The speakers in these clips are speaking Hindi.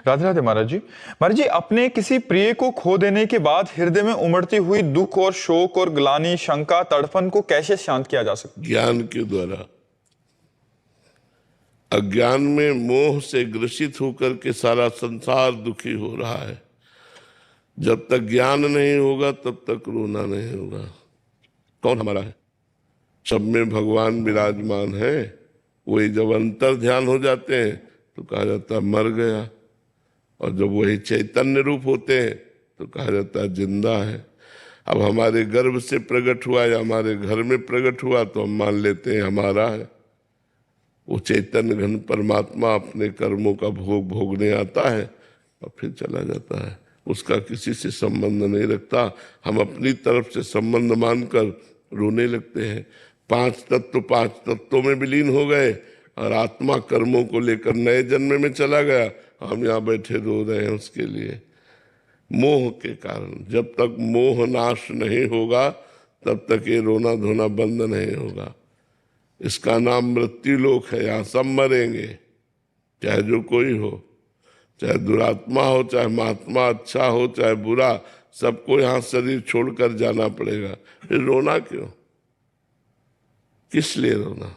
राधे राधे महाराज जी। महाराज जी, अपने किसी प्रिय को खो देने के बाद हृदय में उमड़ती हुई दुख और शोक और ग्लानि, शंका, तड़फन को कैसे शांत किया जा सकता है? ज्ञान के द्वारा। अज्ञान में मोह से ग्रसित होकर के सारा संसार दुखी हो रहा है। जब तक ज्ञान नहीं होगा तब तक रोना नहीं होगा। कौन हमारा है? सब में भगवान विराजमान है। वही जब अंतर ध्यान हो जाते हैं तो कहा जाता है मर गया, और जब वही चैतन्य रूप होते हैं तो कहा जाता है जिंदा है। अब हमारे गर्भ से प्रकट हुआ या हमारे घर में प्रकट हुआ तो हम मान लेते हैं हमारा है। वो चैतन्य घन परमात्मा अपने कर्मों का भोग भोगने आता है और फिर चला जाता है। उसका किसी से संबंध नहीं रखता। हम अपनी तरफ से संबंध मानकर रोने लगते हैं। पांच तत्वों में विलीन हो गए और आत्मा कर्मों को लेकर नए जन्म में चला गया। हम यहाँ बैठे रो रहे हैं उसके लिए, मोह के कारण। जब तक मोह नाश नहीं होगा तब तक ये रोना धोना बंद नहीं होगा। इसका नाम मृत्यु लोक है। यहाँ सब मरेंगे, चाहे जो कोई हो, चाहे दुरात्मा हो, चाहे महात्मा अच्छा हो, चाहे बुरा, सबको यहाँ शरीर छोड़कर जाना पड़ेगा। फिर रोना क्यों? किस लिए रोना?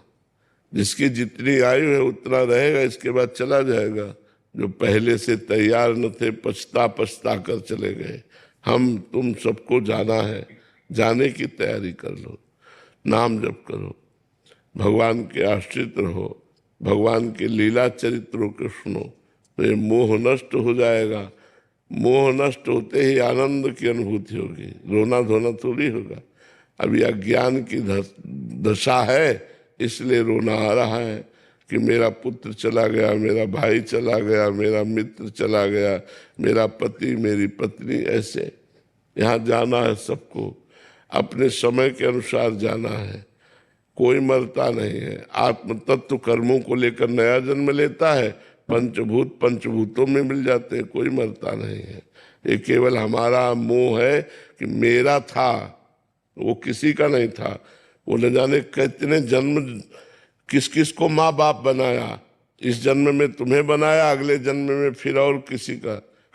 जिसकी जितनी आयु है उतना रहेगा, इसके बाद चला जाएगा। जो पहले से तैयार न थे पछता पछता कर चले गए। हम तुम सबको जाना है, जाने की तैयारी कर लो, नाम जप करो, भगवान के आश्रित रहो, भगवान के लीला चरित्रों को सुनो, तो ये मोह नष्ट हो जाएगा। मोह नष्ट होते ही आनंद की अनुभूति होगी, रोना धोना थोड़ी होगा। अभी अज्ञान की दशा है, इसलिए रोना आ रहा है कि मेरा पुत्र चला गया, मेरा भाई चला गया, मेरा मित्र चला गया, मेरा पति, मेरी पत्नी। ऐसे यहाँ जाना है सबको, अपने समय के अनुसार जाना है। कोई मरता नहीं है। आत्म तत्व कर्मों को लेकर नया जन्म लेता है, पंचभूत पंचभूतों में मिल जाते हैं, कोई मरता नहीं है। ये केवल हमारा मोह है कि मेरा था, वो किसी का नहीं था। वो न जाने कितने जन्म किस किस को माँ बाप बनाया, इस जन्म में तुम्हें बनाया, अगले जन्म में फिर और किसी का।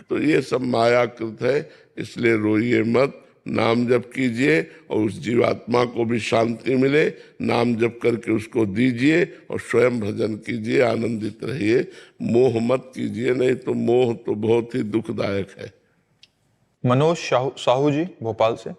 तो ये सब मायाकृत है, इसलिए रोइए मत, नाम जप कीजिए और उस जीवात्मा को भी शांति मिले। नाम जप करके उसको दीजिए और स्वयं भजन कीजिए, आनंदित रहिए। मोह मत कीजिए, नहीं तो मोह तो बहुत ही दुखदायक है। मनोज साहू जी, भोपाल से।